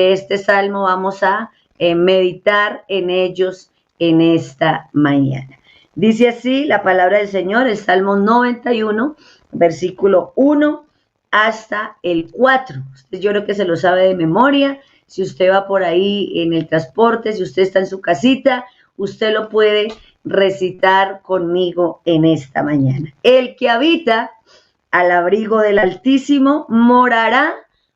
este salmo vamos a meditar en ellos en esta mañana. Dice así la palabra del Señor, el Salmo 91, versículo 1 hasta el 4. Usted yo creo que se lo sabe de memoria. Si usted va por ahí en el transporte, si usted está en su casita, usted lo puede recitar conmigo en esta mañana. El que habita al abrigo del Altísimo morará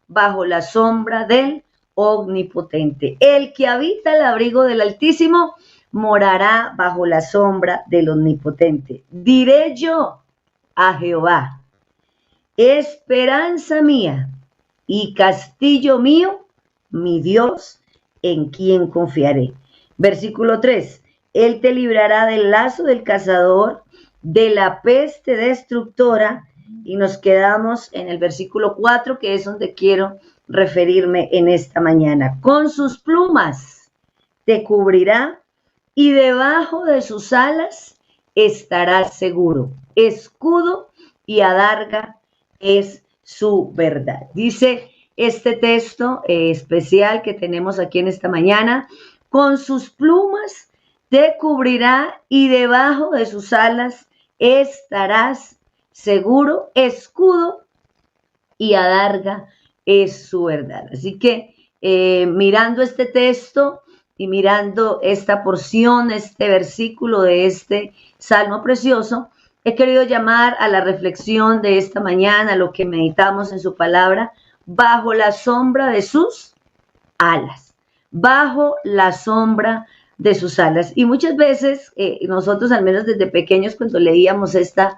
bajo la sombra del Omnipotente. El que habita al abrigo del Altísimo morará bajo la sombra del Omnipotente. Diré yo a Jehová, esperanza mía y castillo mío, mi Dios, en quien confiaré. Versículo 3. Él te librará del lazo del cazador, de la peste destructora. Y nos quedamos en el versículo 4, que es donde quiero referirme en esta mañana. Con sus plumas te cubrirá y debajo de sus alas estarás seguro. Escudo y adarga es su verdad. Dice este texto especial que tenemos aquí en esta mañana: con sus plumas te cubrirá y debajo de sus alas estarás seguro. Escudo y adarga es su verdad. Así que mirando este texto y mirando esta porción, este versículo de este salmo precioso, he querido llamar a la reflexión de esta mañana, lo que meditamos en su palabra, bajo la sombra de sus alas, bajo la sombra de sus alas. Y muchas veces nosotros, al menos desde pequeños, cuando leíamos este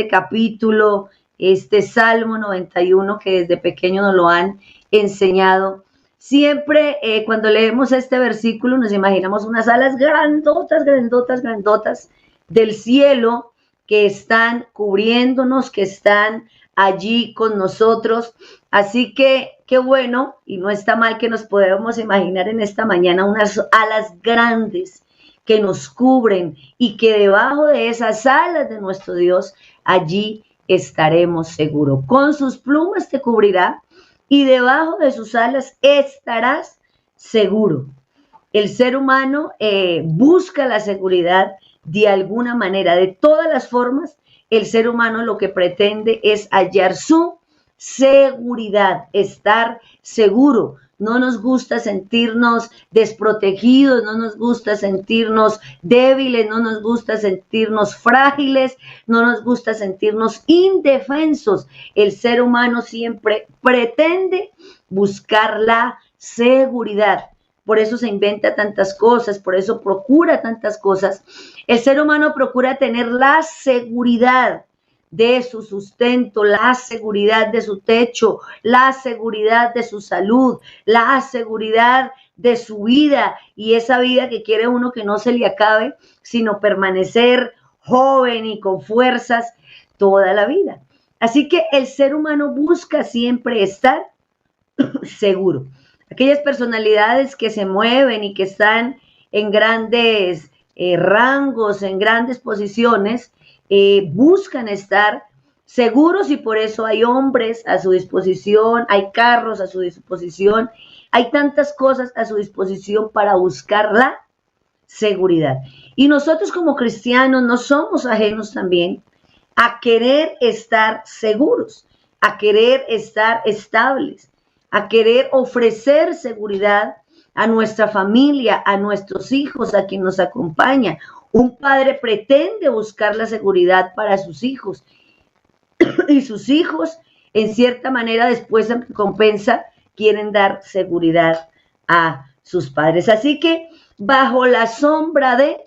capítulo, este Salmo 91, que desde pequeño nos lo han enseñado, siempre cuando leemos este versículo nos imaginamos unas alas grandotas, grandotas, grandotas del cielo que están cubriéndonos, que están allí con nosotros. Así que qué bueno, y no está mal que nos podamos imaginar en esta mañana unas alas grandes que nos cubren y que debajo de esas alas de nuestro Dios, allí estaremos seguros. Con sus plumas te cubrirá y debajo de sus alas estarás seguro. El ser humano busca la seguridad de alguna manera. De todas las formas, el ser humano lo que pretende es hallar su seguridad, estar seguro. No nos gusta sentirnos desprotegidos, no nos gusta sentirnos débiles, no nos gusta sentirnos frágiles, no nos gusta sentirnos indefensos. El ser humano siempre pretende buscar la seguridad. Por eso se inventa tantas cosas, por eso procura tantas cosas. El ser humano procura tener la seguridad de su sustento, la seguridad de su techo, la seguridad de su salud, la seguridad de su vida, y esa vida que quiere uno que no se le acabe, sino permanecer joven y con fuerzas toda la vida. Así que el ser humano busca siempre estar seguro. Aquellas personalidades que se mueven y que están en grandes rangos, en grandes posiciones, buscan estar seguros, y por eso hay hombres a su disposición, hay carros a su disposición, hay tantas cosas a su disposición para buscar la seguridad. Y nosotros como cristianos no somos ajenos también a querer estar seguros, a querer estar estables, a querer ofrecer seguridad a nuestra familia, a nuestros hijos, a quien nos acompaña. Un padre pretende buscar la seguridad para sus hijos y sus hijos, en cierta manera, después en recompensa, quieren dar seguridad a sus padres. Así que bajo la sombra de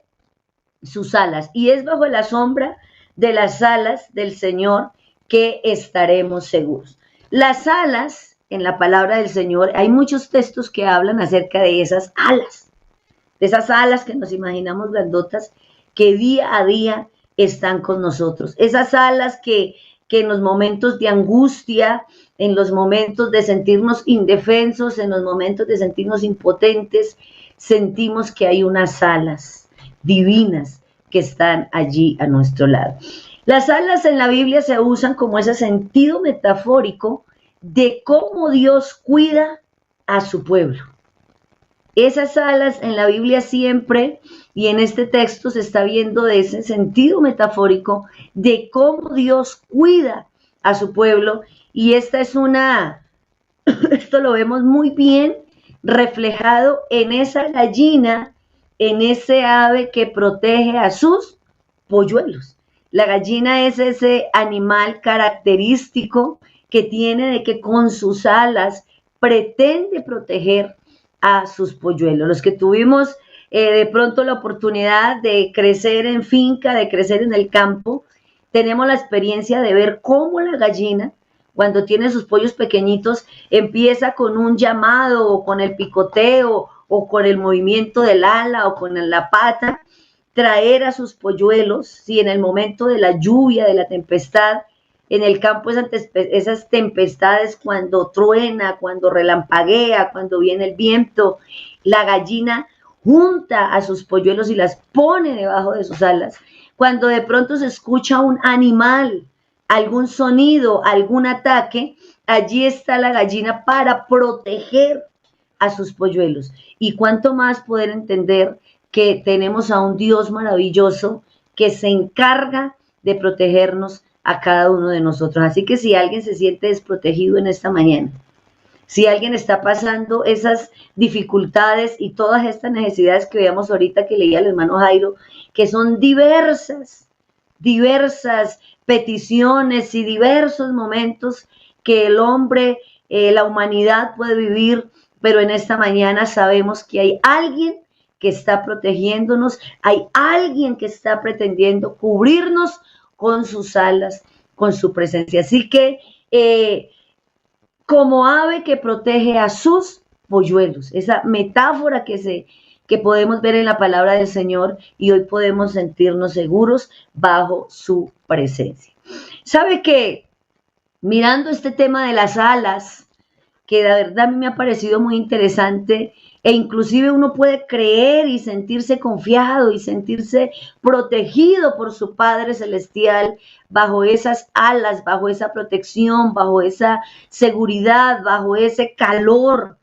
sus alas, y es bajo la sombra de las alas del Señor que estaremos seguros. Las alas, en la palabra del Señor, hay muchos textos que hablan acerca de esas alas que nos imaginamos grandotas, que día a día están con nosotros. Esas alas que en los momentos de angustia, en los momentos de sentirnos indefensos, en los momentos de sentirnos impotentes, sentimos que hay unas alas divinas que están allí a nuestro lado. Las alas en la Biblia se usan como ese sentido metafórico de cómo Dios cuida a su pueblo. Esas alas en la Biblia siempre y en este texto se está viendo de ese sentido metafórico de cómo Dios cuida a su pueblo, y esta es esto lo vemos muy bien reflejado en esa gallina, en ese ave que protege a sus polluelos. La gallina es ese animal característico que tiene de que con sus alas pretende proteger a sus polluelos. Los que tuvimos de pronto la oportunidad de crecer en finca, de crecer en el campo, tenemos la experiencia de ver cómo la gallina, cuando tiene sus pollos pequeñitos, empieza con un llamado o con el picoteo o con el movimiento del ala o con la pata, traer a sus polluelos, si en el momento de la lluvia, de la tempestad, en el campo esas tempestades cuando truena, cuando relampaguea, cuando viene el viento, la gallina junta a sus polluelos y las pone debajo de sus alas. Cuando de pronto se escucha un animal, algún sonido, algún ataque, allí está la gallina para proteger a sus polluelos. Y cuánto más poder entender que tenemos a un Dios maravilloso que se encarga de protegernos a cada uno de nosotros. Así que si alguien se siente desprotegido en esta mañana, si alguien está pasando esas dificultades y todas estas necesidades que veíamos ahorita que leía el hermano Jairo, que son diversas peticiones y diversos momentos que el hombre, la humanidad puede vivir, pero en esta mañana sabemos que hay alguien que está protegiéndonos, hay alguien que está pretendiendo cubrirnos con sus alas, con su presencia. Así que, como ave que protege a sus polluelos, esa metáfora que podemos ver en la palabra del Señor, y hoy podemos sentirnos seguros bajo su presencia. ¿Sabe qué? Mirando este tema de las alas, que la verdad a mí me ha parecido muy interesante, e inclusive uno puede creer y sentirse confiado y sentirse protegido por su Padre Celestial bajo esas alas, bajo esa protección, bajo esa seguridad, bajo ese calor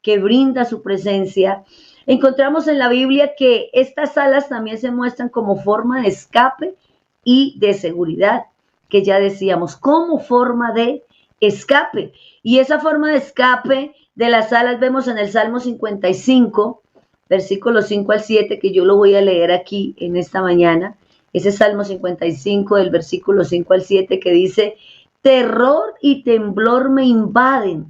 que brinda su presencia. Encontramos en la Biblia que estas alas también se muestran como forma de escape y de seguridad, que ya decíamos, como forma de escape. Y esa forma de escape de las alas vemos en el Salmo 55, versículos 5 al 7, que yo lo voy a leer aquí en esta mañana. Ese Salmo 55 del versículo 5 al 7 que dice: terror y temblor me invaden,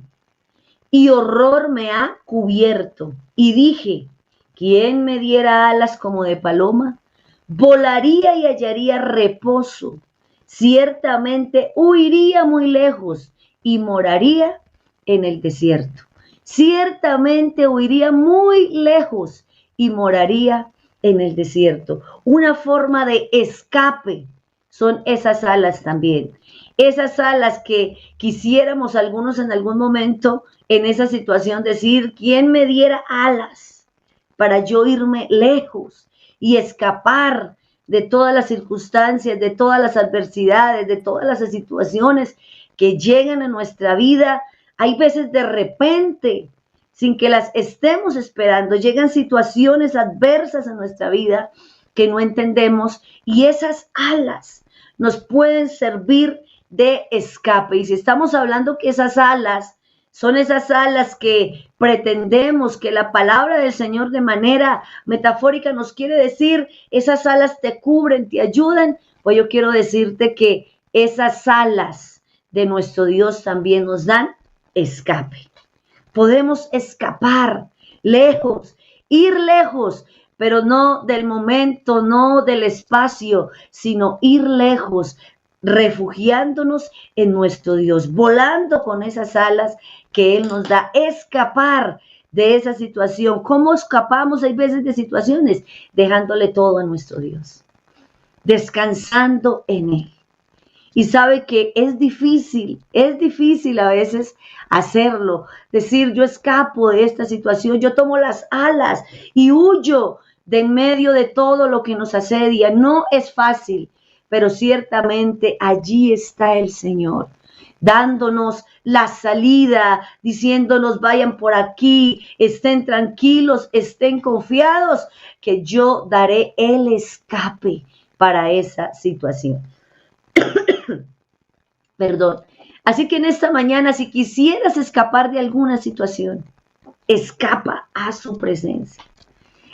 y horror me ha cubierto. Y dije, ¿quién me diera alas como de paloma? Volaría y hallaría reposo. Ciertamente huiría muy lejos y moraría en el desierto. Ciertamente huiría muy lejos y moraría en el desierto. Una forma de escape son esas alas también. Esas alas que quisiéramos algunos en algún momento en esa situación decir, ¿quién me diera alas para yo irme lejos y escapar de todas las circunstancias, de todas las adversidades, de todas las situaciones que llegan a nuestra vida? Hay veces de repente, sin que las estemos esperando, llegan situaciones adversas a nuestra vida que no entendemos, y esas alas nos pueden servir de escape. Y si estamos hablando que esas alas son esas alas que pretendemos que la palabra del Señor de manera metafórica nos quiere decir, esas alas te cubren, te ayudan, pues yo quiero decirte que esas alas de nuestro Dios también nos dan escape. Podemos escapar lejos, ir lejos, pero no del momento, no del espacio, sino ir lejos, refugiándonos en nuestro Dios, volando con esas alas que Él nos da, escapar de esa situación. ¿Cómo escapamos? Hay veces de situaciones, dejándole todo a nuestro Dios, descansando en Él. Y sabe que es difícil a veces hacerlo, decir yo escapo de esta situación, yo tomo las alas y huyo de en medio de todo lo que nos asedia. No es fácil, pero ciertamente allí está el Señor. dándonos la salida, diciéndonos vayan por aquí, estén tranquilos, estén confiados, que yo daré el escape para esa situación. Perdón. Así que en esta mañana, si quisieras escapar de alguna situación, escapa a su presencia.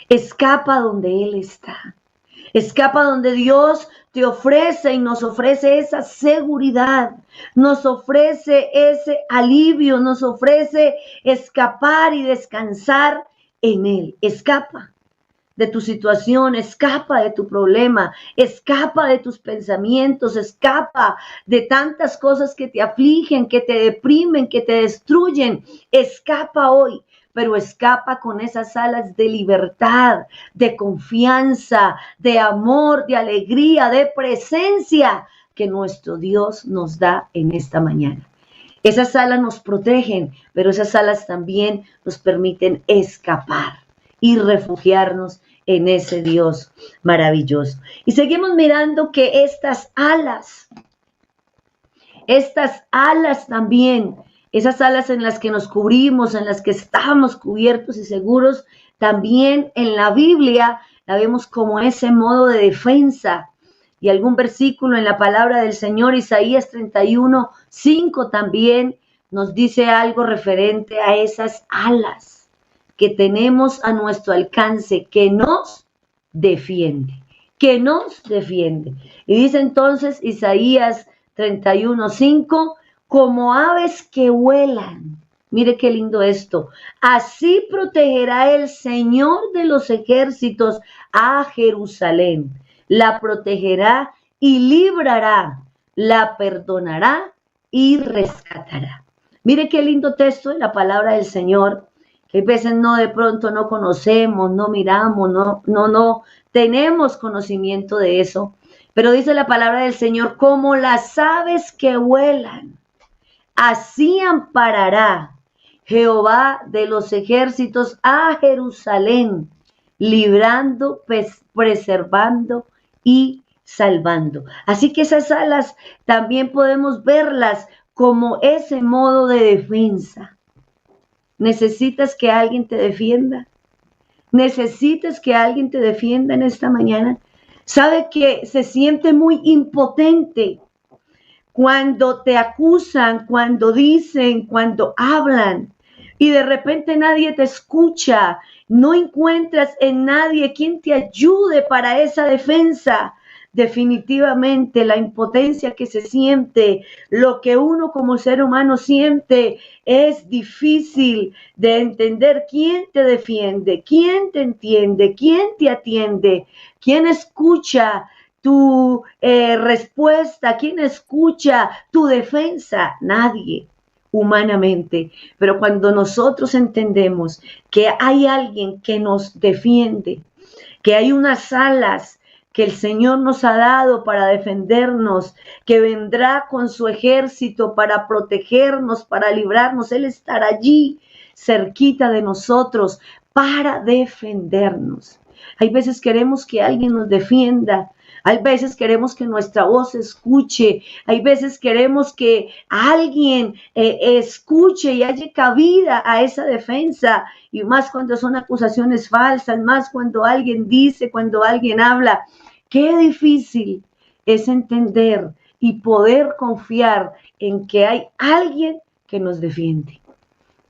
Escapa donde Él está. Escapa donde Dios te ofrece y nos ofrece esa seguridad, nos ofrece ese alivio, nos ofrece escapar y descansar en Él. Escapa de tu situación, escapa de tu problema, escapa de tus pensamientos, escapa de tantas cosas que te afligen, que te deprimen, que te destruyen. Escapa hoy, pero escapa con esas alas de libertad, de confianza, de amor, de alegría, de presencia que nuestro Dios nos da en esta mañana. Esas alas nos protegen, pero esas alas también nos permiten escapar y refugiarnos en ese Dios maravilloso. Y seguimos mirando que estas alas también, esas alas en las que nos cubrimos, en las que estamos cubiertos y seguros, también en la Biblia la vemos como ese modo de defensa. Y algún versículo en la palabra del Señor, Isaías 31:5 también nos dice algo referente a esas alas que tenemos a nuestro alcance, que nos defiende, Y dice entonces Isaías 31:5, como aves que vuelan. Mire qué lindo esto. Así protegerá el Señor de los ejércitos a Jerusalén. La protegerá y librará, la perdonará y rescatará. Mire qué lindo texto de la palabra del Señor, que a veces de pronto no conocemos, no miramos, no tenemos conocimiento de eso. Pero dice la palabra del Señor, como las aves que vuelan, así amparará Jehová de los ejércitos a Jerusalén, librando, preservando y salvando. Así que esas alas también podemos verlas como ese modo de defensa. ¿Necesitas que alguien te defienda? ¿Necesitas que alguien te defienda en esta mañana? ¿Sabe que se siente muy impotente cuando te acusan, cuando dicen, cuando hablan y de repente nadie te escucha? No encuentras en nadie quien te ayude para esa defensa. Definitivamente la impotencia que se siente, lo que uno como ser humano siente, es difícil de entender quién te defiende, quién te entiende, quién te atiende, quién escucha tu respuesta, quién escucha tu defensa. Nadie, humanamente. Pero cuando nosotros entendemos que hay alguien que nos defiende, que hay unas alas que el Señor nos ha dado para defendernos, que vendrá con su ejército para protegernos, para librarnos. Él estará allí, cerquita de nosotros, para defendernos. Hay veces queremos que alguien nos defienda. Hay veces queremos que nuestra voz se escuche. Hay veces queremos que alguien escuche y haya cabida a esa defensa. Y más cuando son acusaciones falsas, más cuando alguien dice, cuando alguien habla. Qué difícil es entender y poder confiar en que hay alguien que nos defiende.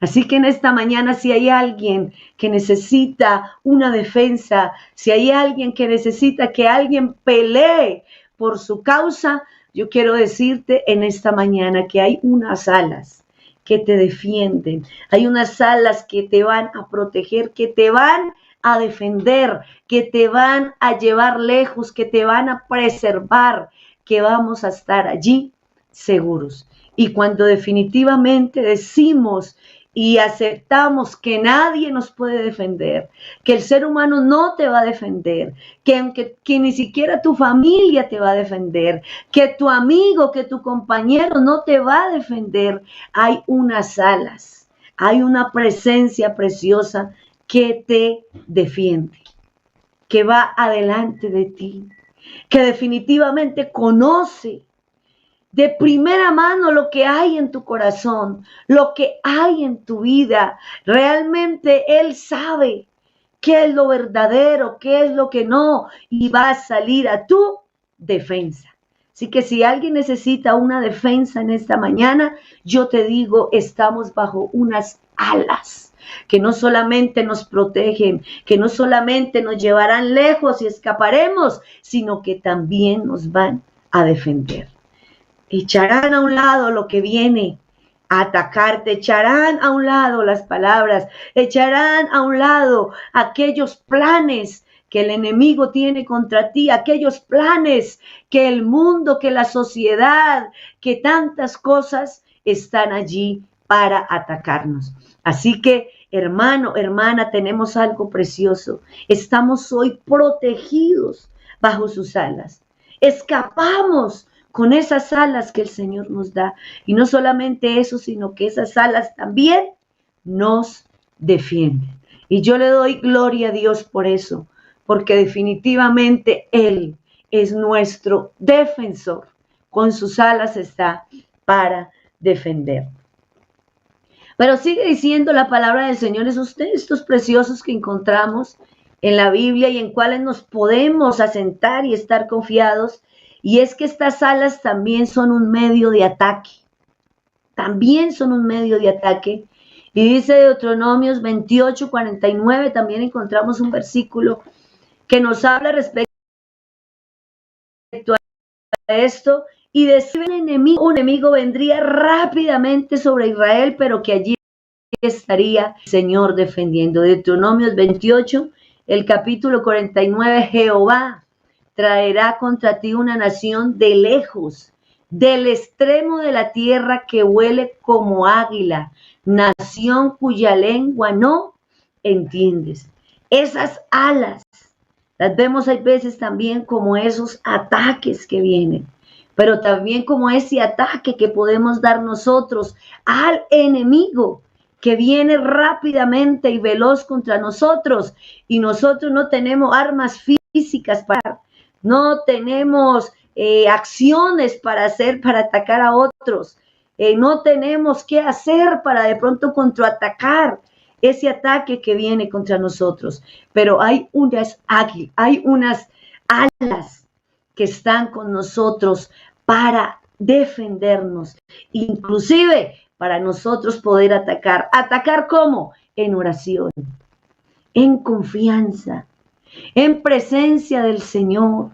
Así que en esta mañana, si hay alguien que necesita una defensa, si hay alguien que necesita que alguien pelee por su causa, yo quiero decirte en esta mañana que hay unas alas que te defienden, hay unas alas que te van a proteger, que te van a defender, que te van a llevar lejos, que te van a preservar, que vamos a estar allí seguros. Y cuando definitivamente decimos y aceptamos que nadie nos puede defender, que el ser humano no te va a defender, que ni siquiera tu familia te va a defender, que tu amigo, que tu compañero no te va a defender, hay unas alas, hay una presencia preciosa que te defiende, que va adelante de ti, que definitivamente conoce de primera mano lo que hay en tu corazón, lo que hay en tu vida. Realmente Él sabe qué es lo verdadero, qué es lo que no, y va a salir a tu defensa. Así que si alguien necesita una defensa en esta mañana, yo te digo, estamos bajo unas alas que no solamente nos protegen, que no solamente nos llevarán lejos y escaparemos, sino que también nos van a defender. Echarán a un lado lo que viene a atacarte, echarán a un lado las palabras, echarán a un lado aquellos planes que el enemigo tiene contra ti, aquellos planes que el mundo, que la sociedad, que tantas cosas están allí para atacarnos. Así que, hermano, hermana, tenemos algo precioso. Estamos hoy protegidos bajo sus alas. Escapamos con esas alas que el Señor nos da. Y no solamente eso, sino que esas alas también nos defienden. Y yo le doy gloria a Dios por eso, porque definitivamente Él es nuestro defensor. Con sus alas está para defender. Pero sigue diciendo la palabra del Señor, esos textos preciosos que encontramos en la Biblia y en cuales nos podemos asentar y estar confiados. Y es que estas alas también son un medio de ataque. También son un medio de ataque. Y dice Deuteronomios 28:49, también encontramos un versículo que nos habla respecto a esto. Y decía un enemigo vendría rápidamente sobre Israel, pero que allí estaría el Señor defendiendo. Deuteronomios 28, el capítulo 49, Jehová traerá contra ti una nación de lejos, del extremo de la tierra que huele como águila, nación cuya lengua no entiendes. Esas alas las vemos hay veces también como esos ataques que vienen, pero también como ese ataque que podemos dar nosotros al enemigo que viene rápidamente y veloz contra nosotros, y nosotros no tenemos armas físicas para, no tenemos acciones para hacer, para atacar a otros, no tenemos qué hacer para de pronto contraatacar ese ataque que viene contra nosotros, pero hay unas alas que están con nosotros para defendernos, inclusive para nosotros poder atacar. ¿Atacar cómo? En oración, en confianza, en presencia del Señor,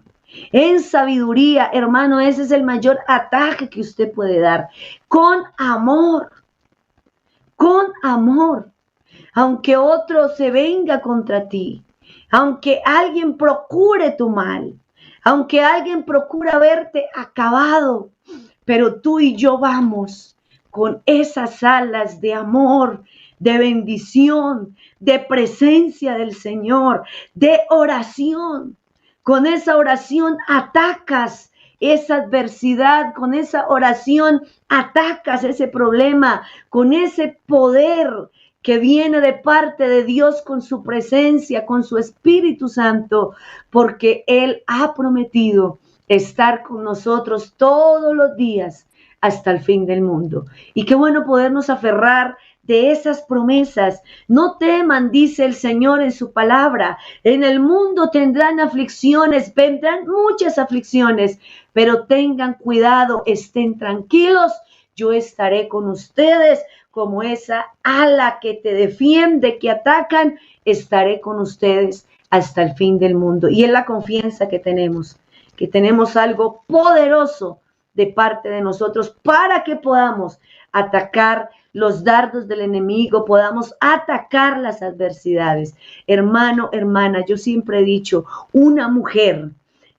en sabiduría. Hermano, ese es el mayor ataque que usted puede dar. Con amor, con amor. Aunque otro se venga contra ti, aunque alguien procure tu mal, aunque alguien procura verte acabado, pero tú y yo vamos con esas alas de amor, de bendición, de presencia del Señor, de oración. Con esa oración atacas esa adversidad, con esa oración atacas ese problema, con ese poder que viene de parte de Dios con su presencia, con su Espíritu Santo, porque Él ha prometido estar con nosotros todos los días hasta el fin del mundo. Y qué bueno podernos aferrar de esas promesas. No teman, dice el Señor en su palabra. En el mundo tendrán aflicciones, vendrán muchas aflicciones, pero tengan cuidado, estén tranquilos. Yo estaré con ustedes como esa ala que te defiende, que atacan. Estaré con ustedes hasta el fin del mundo. Y es la confianza que tenemos algo poderoso de parte de nosotros para que podamos atacar los dardos del enemigo, podamos atacar las adversidades. Hermano, hermana, yo siempre he dicho, una mujer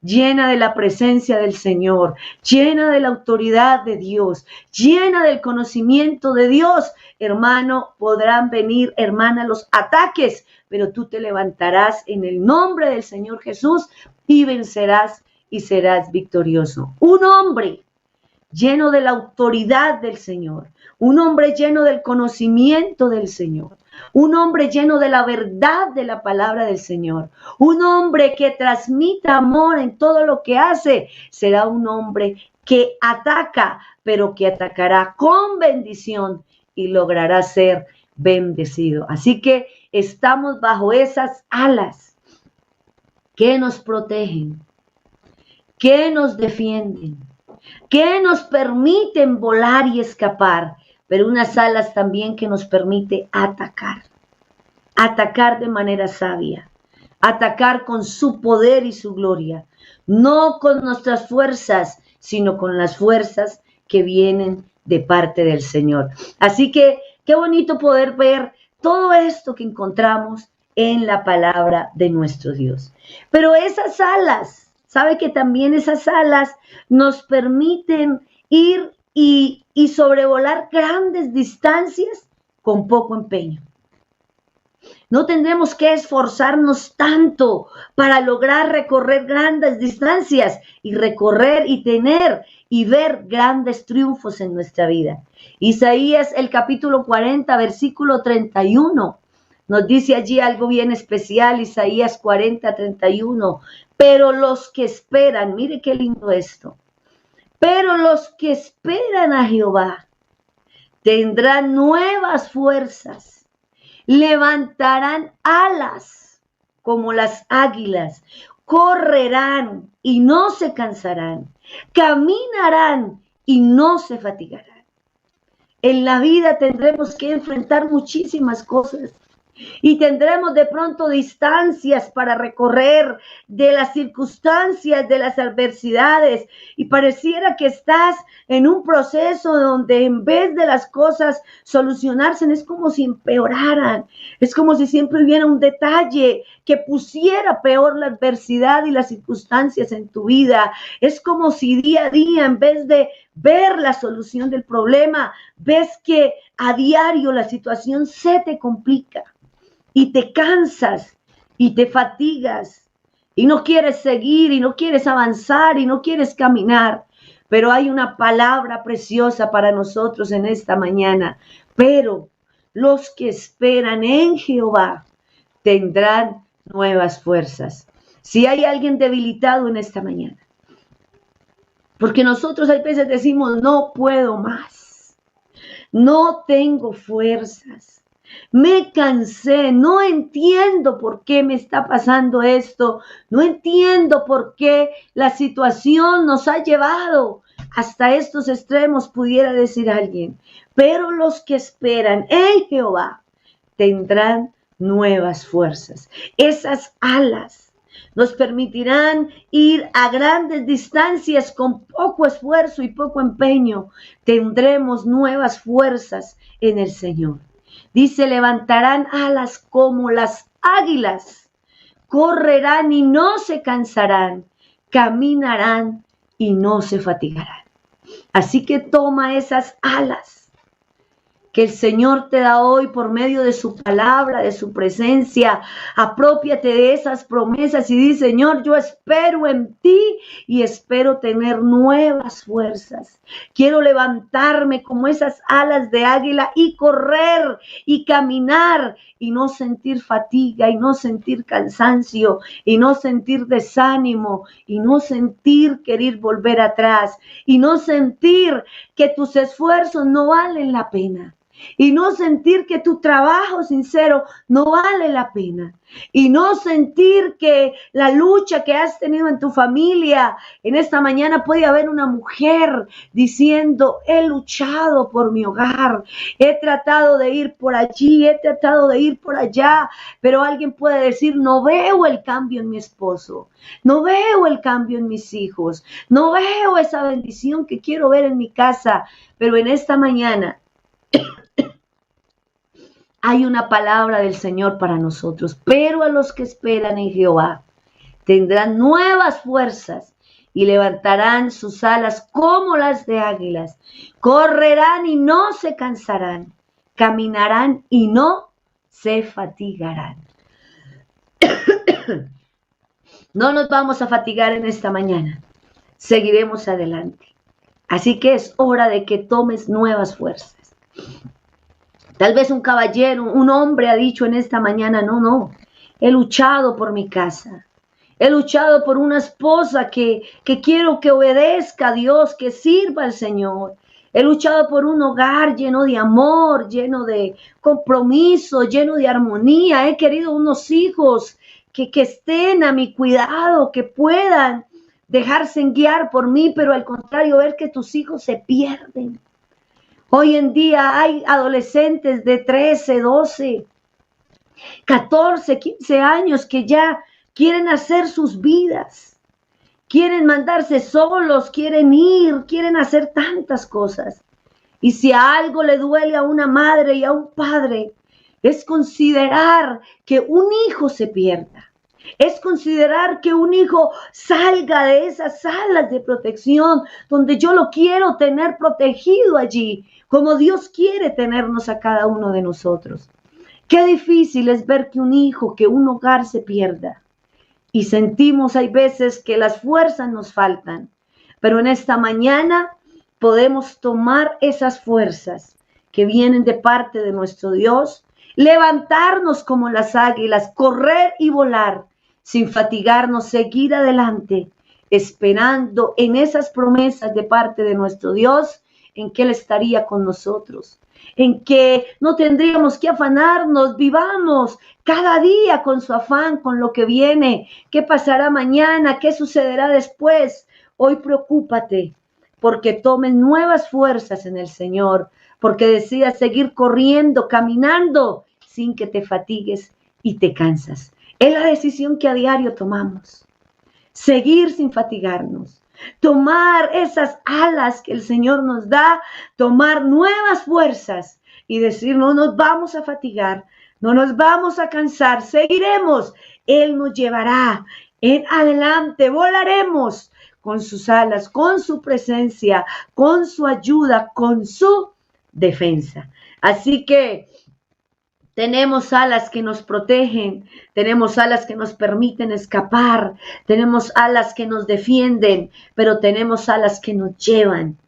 llena de la presencia del Señor, llena de la autoridad de Dios, llena del conocimiento de Dios, hermano, podrán venir, hermana, los ataques, pero tú te levantarás en el nombre del Señor Jesús y vencerás y serás victorioso. Un hombre lleno de la autoridad del Señor, un hombre lleno del conocimiento del Señor, un hombre lleno de la verdad de la palabra del Señor, un hombre que transmita amor en todo lo que hace, será un hombre que ataca, pero que atacará con bendición y logrará ser bendecido. Así que estamos bajo esas alas que nos protegen, que nos defienden, que nos permiten volar y escapar, pero unas alas también que nos permite atacar de manera sabia, atacar con su poder y su gloria, no con nuestras fuerzas, sino con las fuerzas que vienen de parte del Señor. Así que qué bonito poder ver todo esto que encontramos en la palabra de nuestro Dios. Pero esas alas, ¿sabe que también esas alas nos permiten ir y sobrevolar grandes distancias con poco empeño? No tendremos que esforzarnos tanto para lograr recorrer grandes distancias y recorrer y tener y ver grandes triunfos en nuestra vida. Isaías, el capítulo 40, versículo 31, nos dice allí algo bien especial, Isaías 40, 31. Pero los que esperan, mire qué lindo esto, pero los que esperan a Jehová tendrán nuevas fuerzas. Levantarán alas como las águilas, correrán y no se cansarán, caminarán y no se fatigarán. En la vida tendremos que enfrentar muchísimas cosas y tendremos de pronto distancias para recorrer de las circunstancias, de las adversidades, y pareciera que estás en un proceso donde en vez de las cosas solucionarse es como si empeoraran, es como si siempre hubiera un detalle que pusiera peor la adversidad y las circunstancias en tu vida. Es como si día a día, en vez de ver la solución del problema, ves que a diario la situación se te complica y te cansas y te fatigas y no quieres seguir y no quieres avanzar y no quieres caminar. Pero hay una palabra preciosa para nosotros en esta mañana. Pero los que esperan en Jehová tendrán nuevas fuerzas. Si hay alguien debilitado en esta mañana, porque nosotros a veces decimos, no puedo más, no tengo fuerzas, me cansé, no entiendo por qué me está pasando esto, no entiendo por qué la situación nos ha llevado hasta estos extremos, pudiera decir alguien. Pero los que esperan en Jehová tendrán nuevas fuerzas. Esas alas nos permitirán ir a grandes distancias con poco esfuerzo y poco empeño. Tendremos nuevas fuerzas en el Señor. Dice, levantarán alas como las águilas, correrán y no se cansarán, caminarán y no se fatigarán. Así que toma esas alas que el Señor te da hoy por medio de su palabra, de su presencia. Aprópiate de esas promesas y di, Señor, yo espero en ti y espero tener nuevas fuerzas. Quiero levantarme como esas alas de águila y correr y caminar y no sentir fatiga y no sentir cansancio y no sentir desánimo y no sentir querer volver atrás y no sentir que tus esfuerzos no valen la pena. Y no sentir que tu trabajo sincero no vale la pena. Y no sentir que la lucha que has tenido en tu familia, en esta mañana puede haber una mujer diciendo, he luchado por mi hogar, he tratado de ir por allí, he tratado de ir por allá, pero alguien puede decir, no veo el cambio en mi esposo, no veo el cambio en mis hijos, no veo esa bendición que quiero ver en mi casa, pero en esta mañana hay una palabra del Señor para nosotros. Pero a los que esperan en Jehová tendrán nuevas fuerzas y levantarán sus alas como las de águilas. Correrán y no se cansarán. Caminarán y no se fatigarán. No nos vamos a fatigar en esta mañana. Seguiremos adelante. Así que es hora de que tomes nuevas fuerzas. Tal vez un caballero, un hombre ha dicho en esta mañana, no, he luchado por mi casa, He luchado por una esposa que quiero que obedezca a Dios, que sirva al Señor. He luchado por un hogar lleno de amor, lleno de compromiso, lleno de armonía. He querido unos hijos que estén a mi cuidado, que puedan dejarse guiar por mí, pero al contrario, ver que tus hijos se pierden. Hoy en día hay adolescentes de 13, 12, 14, 15 años que ya quieren hacer sus vidas, quieren mandarse solos, quieren ir, quieren hacer tantas cosas. Y si a algo le duele a una madre y a un padre, es considerar que un hijo se pierda. Es considerar que un hijo salga de esas salas de protección donde yo lo quiero tener protegido allí, como Dios quiere tenernos a cada uno de nosotros. Qué difícil es ver que un hijo, que un hogar se pierda. Y sentimos hay veces que las fuerzas nos faltan, pero en esta mañana podemos tomar esas fuerzas que vienen de parte de nuestro Dios, levantarnos como las águilas, correr y volar sin fatigarnos, seguir adelante, esperando en esas promesas de parte de nuestro Dios, en que Él estaría con nosotros, en que no tendríamos que afanarnos, vivamos cada día con su afán, con lo que viene, qué pasará mañana, qué sucederá después. Hoy preocúpate porque tomes nuevas fuerzas en el Señor, porque decidas seguir corriendo, caminando, sin que te fatigues y te cansas. Es la decisión que a diario tomamos. Seguir sin fatigarnos. Tomar esas alas que el Señor nos da, tomar nuevas fuerzas y decir, no nos vamos a fatigar, no nos vamos a cansar, seguiremos. Él nos llevará en adelante, volaremos con sus alas, con su presencia, con su ayuda, con su defensa. Así que tenemos alas que nos protegen, tenemos alas que nos permiten escapar, tenemos alas que nos defienden, pero tenemos alas que nos llevan,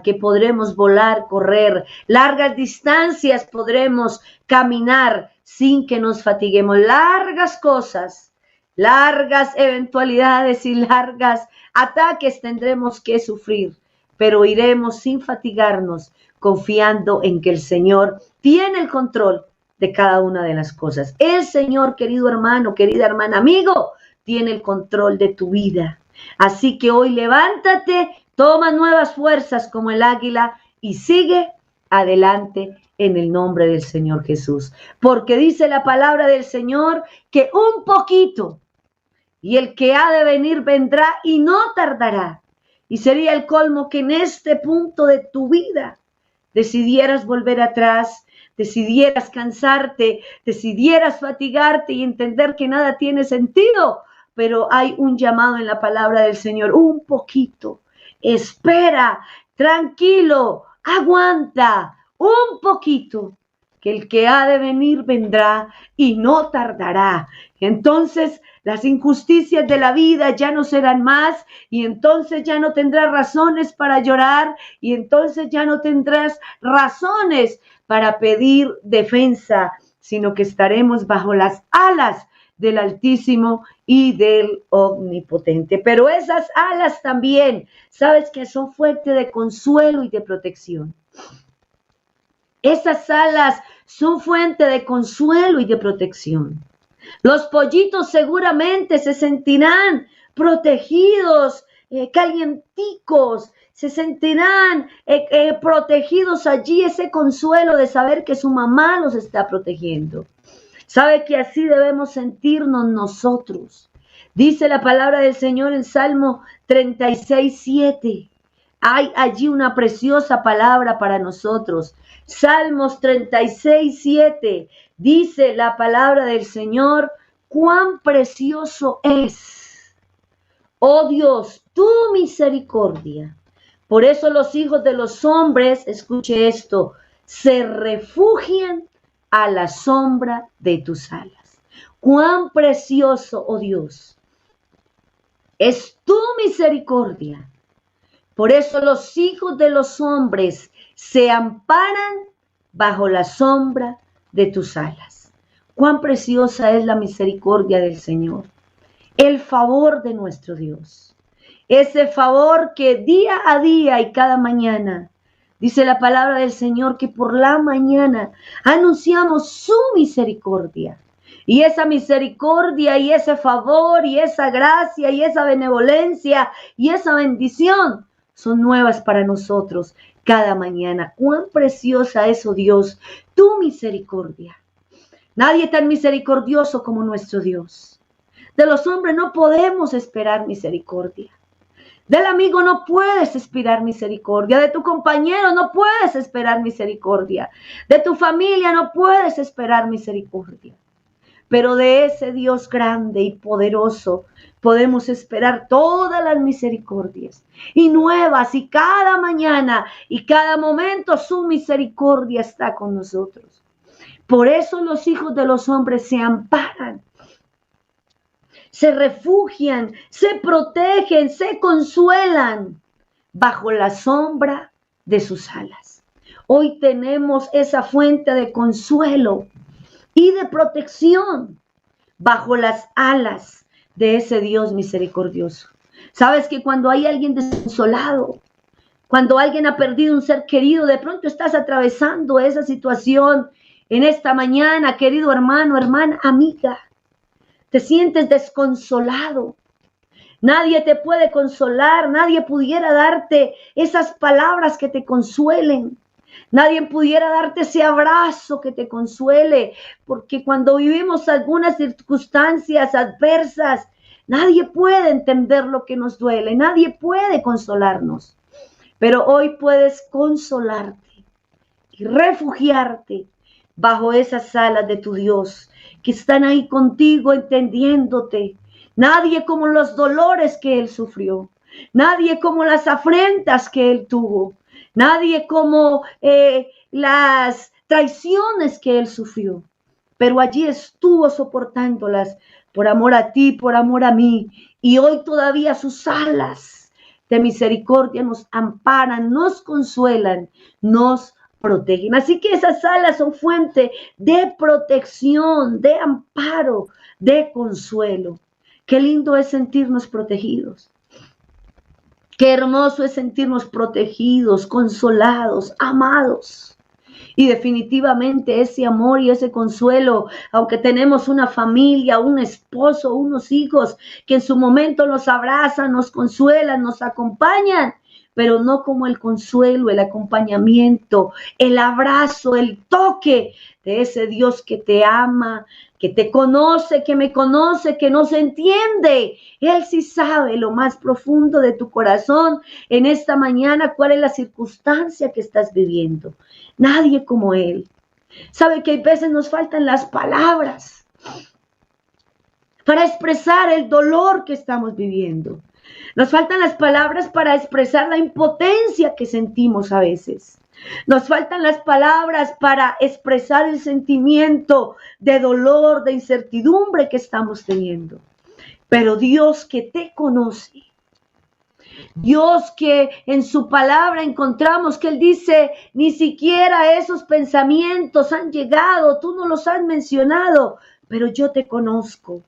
que podremos volar, correr, largas distancias podremos caminar sin que nos fatiguemos, largas cosas, largas eventualidades y largas ataques tendremos que sufrir, pero iremos sin fatigarnos, confiando en que el Señor tiene el control de cada una de las cosas. El Señor, querido hermano, querida hermana, amigo, tiene el control de tu vida. Así que hoy levántate, toma nuevas fuerzas como el águila y sigue adelante en el nombre del Señor Jesús. Porque dice la palabra del Señor que un poquito y el que ha de venir vendrá y no tardará. Y sería el colmo que en este punto de tu vida decidieras volver atrás, decidieras cansarte, decidieras fatigarte y entender que nada tiene sentido, pero hay un llamado en la palabra del Señor, un poquito, espera, tranquilo, aguanta, un poquito, que el que ha de venir vendrá y no tardará. Entonces las injusticias de la vida ya no serán más y entonces ya no tendrás razones para llorar y entonces ya no tendrás razones para pedir defensa, sino que estaremos bajo las alas del Altísimo y del Omnipotente. Pero esas alas también, sabes que son fuente de consuelo y de protección. Esas alas son fuente de consuelo y de protección. Los pollitos seguramente se sentirán protegidos, calienticos, se sentirán protegidos allí, ese consuelo de saber que su mamá los está protegiendo. Sabe que así debemos sentirnos nosotros. Dice la palabra del Señor en Salmo 36:7. Hay allí una preciosa palabra para nosotros. Salmos 36:7. Dice la palabra del Señor, cuán precioso es, oh Dios, tu misericordia. Por eso los hijos de los hombres, escuche esto, se refugian a la sombra de tus alas. Cuán precioso, oh Dios, es tu misericordia. Por eso los hijos de los hombres se amparan bajo la sombra de tus alas. Cuán preciosa es la misericordia del Señor. el favor de nuestro Dios. Ese favor que día a día y cada mañana, dice la palabra del Señor, que por la mañana anunciamos su misericordia. Y esa misericordia y ese favor y esa gracia y esa benevolencia y esa bendición son nuevas para nosotros cada mañana. Cuán preciosa es, oh Dios, tu misericordia. Nadie tan misericordioso como nuestro Dios. De los hombres no podemos esperar misericordia. Del amigo no puedes esperar misericordia. De tu compañero no puedes esperar misericordia. De tu familia no puedes esperar misericordia. Pero de ese Dios grande y poderoso podemos esperar todas las misericordias y nuevas, y cada mañana y cada momento su misericordia está con nosotros. Por eso los hijos de los hombres se amparan, se refugian, se protegen, se consuelan bajo la sombra de sus alas. Hoy tenemos esa fuente de consuelo y de protección bajo las alas de ese Dios misericordioso. Sabes que cuando hay alguien desconsolado, cuando alguien ha perdido un ser querido, de pronto estás atravesando esa situación en esta mañana, querido hermano, hermana, amiga, te sientes desconsolado. Nadie te puede consolar, nadie pudiera darte esas palabras que te consuelen. Nadie pudiera darte ese abrazo que te consuele, porque cuando vivimos algunas circunstancias adversas, nadie puede entender lo que nos duele, nadie puede consolarnos. Pero hoy puedes consolarte y refugiarte bajo esas alas de tu Dios, que están ahí contigo entendiéndote. Nadie como los dolores que Él sufrió, nadie como las afrentas que Él tuvo. Nadie como las traiciones que Él sufrió, pero allí estuvo soportándolas por amor a ti, por amor a mí. Y hoy todavía sus alas de misericordia nos amparan, nos consuelan, nos protegen. Así que esas alas son fuente de protección, de amparo, de consuelo. Qué lindo es sentirnos protegidos. Qué hermoso es sentirnos protegidos, consolados, amados. Y definitivamente ese amor y ese consuelo, aunque tenemos una familia, un esposo, unos hijos que en su momento nos abrazan, nos consuelan, nos acompañan, pero no como el consuelo, el acompañamiento, el abrazo, el toque de ese Dios que te ama, que te conoce, que me conoce, que nos entiende. Él sí sabe lo más profundo de tu corazón en esta mañana, cuál es la circunstancia que estás viviendo. Nadie como Él. Sabe que hay veces nos faltan las palabras para expresar el dolor que estamos viviendo. Nos faltan las palabras para expresar la impotencia que sentimos a veces. Nos faltan las palabras para expresar el sentimiento de dolor, de incertidumbre que estamos teniendo. Pero Dios que te conoce, Dios que en su palabra encontramos que Él dice, ni siquiera esos pensamientos han llegado, tú no los has mencionado, pero yo te conozco.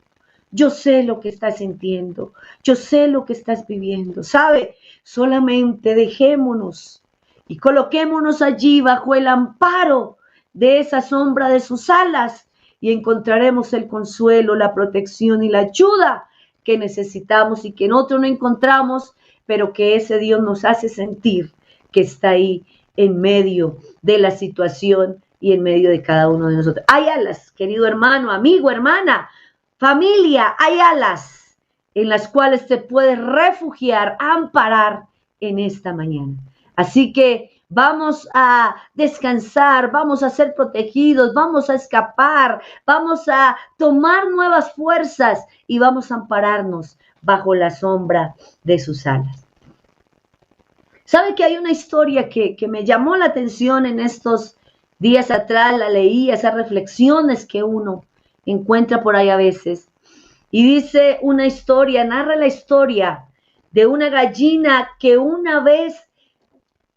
Yo sé lo que estás sintiendo, yo sé lo que estás viviendo. ¿Sabe? Solamente dejémonos y coloquémonos allí bajo el amparo de esa sombra de sus alas y encontraremos el consuelo, la protección y la ayuda que necesitamos y que en otro no encontramos, pero que ese Dios nos hace sentir que está ahí en medio de la situación y en medio de cada uno de nosotros. Hay alas, querido hermano, amigo, hermana, familia, hay alas en las cuales te puedes refugiar, amparar en esta mañana. Así que vamos a descansar, vamos a ser protegidos, vamos a escapar, vamos a tomar nuevas fuerzas y vamos a ampararnos bajo la sombra de sus alas. ¿Sabe que hay una historia que me llamó la atención en estos días atrás? La leí, esas reflexiones que uno encuentra por ahí a veces. Y dice una historia, narra la historia de una gallina que una vez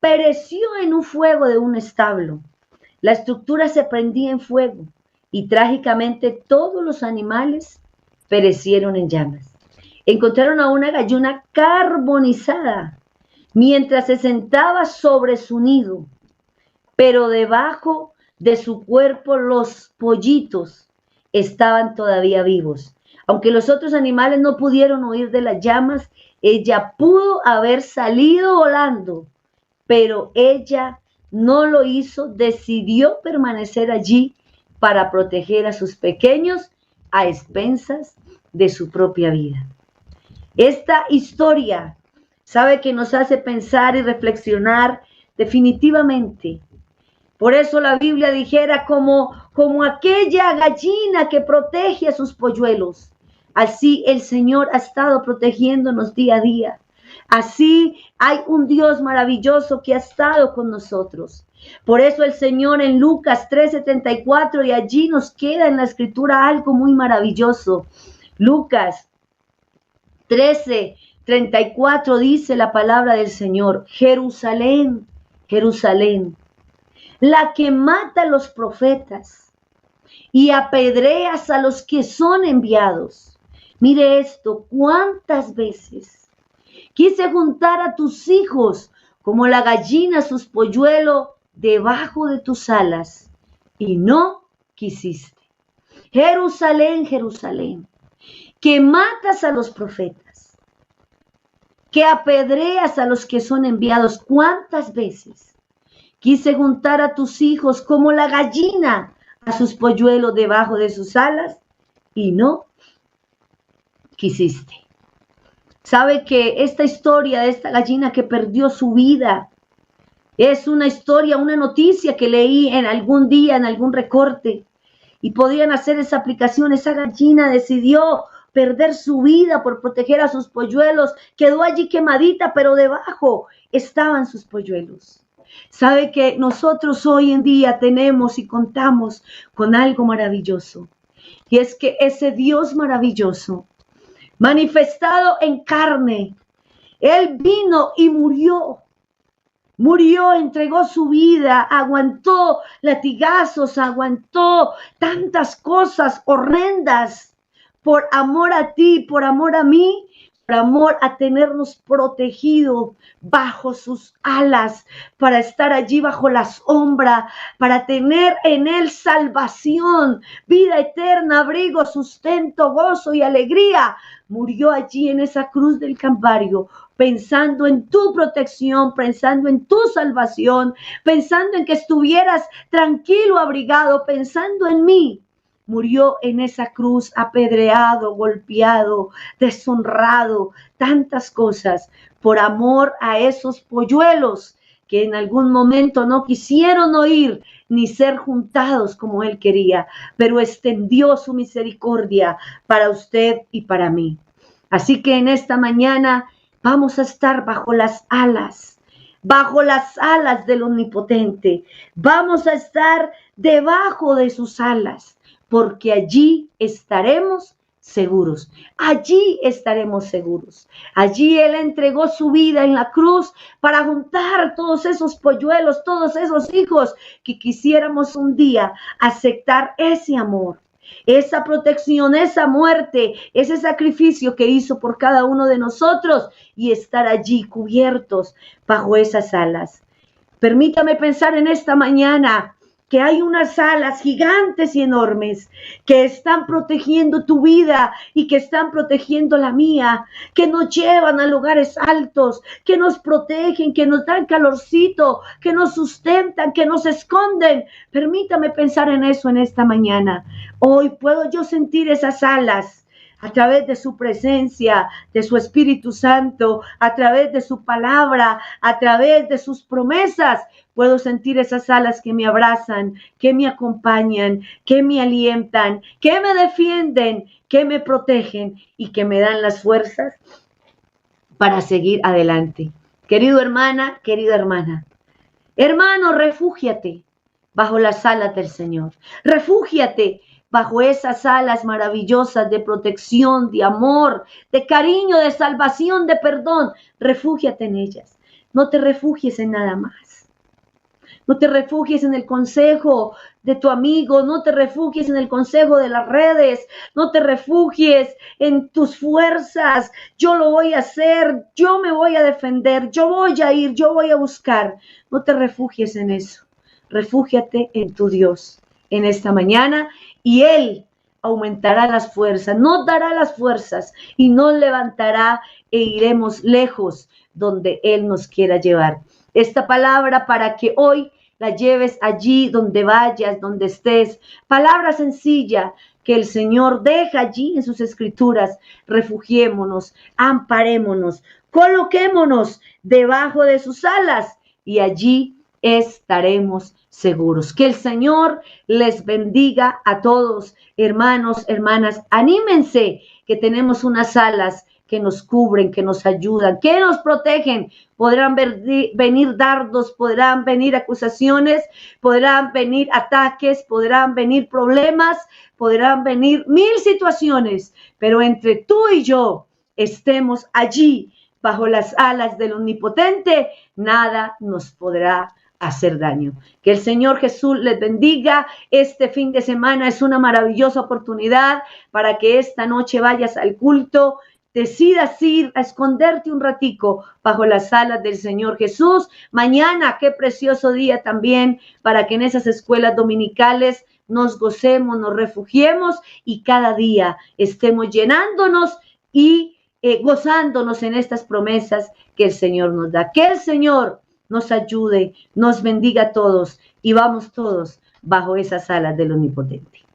pereció en un fuego de un establo. La estructura se prendía en fuego y trágicamente todos los animales perecieron en llamas. Encontraron a una gallina carbonizada mientras se sentaba sobre su nido, pero debajo de su cuerpo los pollitos estaban todavía vivos. Aunque los otros animales no pudieron huir de las llamas, ella pudo haber salido volando, pero ella no lo hizo, decidió permanecer allí para proteger a sus pequeños a expensas de su propia vida. Esta historia, sabe, que nos hace pensar y reflexionar definitivamente. Por eso la Biblia dijera como aquella gallina que protege a sus polluelos. Así el Señor ha estado protegiéndonos día a día. Así hay un Dios maravilloso que ha estado con nosotros. Por eso el Señor en Lucas 13:34, y allí nos queda en la escritura algo muy maravilloso. Lucas 13:34 dice la palabra del Señor: Jerusalén, Jerusalén, la que mata a los profetas y apedreas a los que son enviados. Mire esto, cuántas veces quise juntar a tus hijos como la gallina sus polluelos debajo de tus alas, y no quisiste. Jerusalén, Jerusalén, que matas a los profetas, que apedreas a los que son enviados. ¿Cuántas veces quise juntar a tus hijos como la gallina a sus polluelos debajo de sus alas, y no quisiste? Sabe que esta historia de esta gallina que perdió su vida es una historia, una noticia que leí en algún día, en algún recorte, y podían hacer esa aplicación. Esa gallina decidió perder su vida por proteger a sus polluelos, quedó allí quemadita, pero debajo estaban sus polluelos. Sabe que nosotros hoy en día tenemos y contamos con algo maravilloso, y es que ese Dios maravilloso, manifestado en carne, Él vino y murió, entregó su vida, aguantó latigazos, aguantó tantas cosas horrendas por amor a ti, por amor a mí, por amor a tenernos protegido bajo sus alas, para estar allí bajo la sombra, para tener en Él salvación, vida eterna, abrigo, sustento, gozo y alegría. Murió allí en esa cruz del Calvario, pensando en tu protección, pensando en tu salvación, pensando en que estuvieras tranquilo, abrigado, pensando en mí. Murió en esa cruz apedreado, golpeado, deshonrado, tantas cosas, por amor a esos polluelos que en algún momento no quisieron oír ni ser juntados como Él quería, pero extendió su misericordia para usted y para mí. Así que en esta mañana vamos a estar bajo las alas del Omnipotente. Vamos a estar debajo de sus alas, porque allí estaremos seguros. Allí estaremos seguros. Allí Él entregó su vida en la cruz para juntar todos esos polluelos, todos esos hijos que quisiéramos un día aceptar ese amor, esa protección, esa muerte, ese sacrificio que hizo por cada uno de nosotros, y estar allí cubiertos bajo esas alas. Permítame pensar en esta mañana que hay unas alas gigantes y enormes que están protegiendo tu vida y que están protegiendo la mía, que nos llevan a lugares altos, que nos protegen, que nos dan calorcito, que nos sustentan, que nos esconden. Permítame pensar en eso en esta mañana. Hoy puedo yo sentir esas alas a través de su presencia, de su Espíritu Santo, a través de su palabra, a través de sus promesas. Puedo sentir esas alas que me abrazan, que me acompañan, que me alientan, que me defienden, que me protegen y que me dan las fuerzas para seguir adelante. Querido hermana, querida hermana, hermano, refúgiate bajo las alas del Señor. Refúgiate bajo esas alas maravillosas de protección, de amor, de cariño, de salvación, de perdón. Refúgiate en ellas. No te refugies en nada más. No te refugies en el consejo de tu amigo, no te refugies en el consejo de las redes, no te refugies en tus fuerzas. Yo lo voy a hacer, yo me voy a defender, yo voy a ir, yo voy a buscar. No te refugies en eso. Refúgiate en tu Dios en esta mañana y Él aumentará las fuerzas, nos dará las fuerzas y nos levantará e iremos lejos donde Él nos quiera llevar. Esta palabra para que hoy la lleves allí donde vayas, donde estés. Palabra sencilla que el Señor deja allí en sus escrituras. Refugiémonos, amparémonos, coloquémonos debajo de sus alas y allí estaremos seguros. Que el Señor les bendiga a todos, hermanos, hermanas. Anímense que tenemos unas alas que nos cubren, que nos ayudan, que nos protegen. Podrán venir dardos, podrán venir acusaciones, podrán venir ataques, podrán venir problemas, podrán venir mil situaciones, pero entre tú y yo estemos allí bajo las alas del Omnipotente, nada nos podrá hacer daño. Que el Señor Jesús les bendiga. Este fin de semana es una maravillosa oportunidad para que esta noche vayas al culto, decidas ir a esconderte un ratico bajo las alas del Señor Jesús. Mañana, qué precioso día también para que en esas escuelas dominicales nos gocemos, nos refugiemos y cada día estemos llenándonos y gozándonos en estas promesas que el Señor nos da. Que el Señor nos ayude, nos bendiga a todos y vamos todos bajo esas alas del Omnipotente.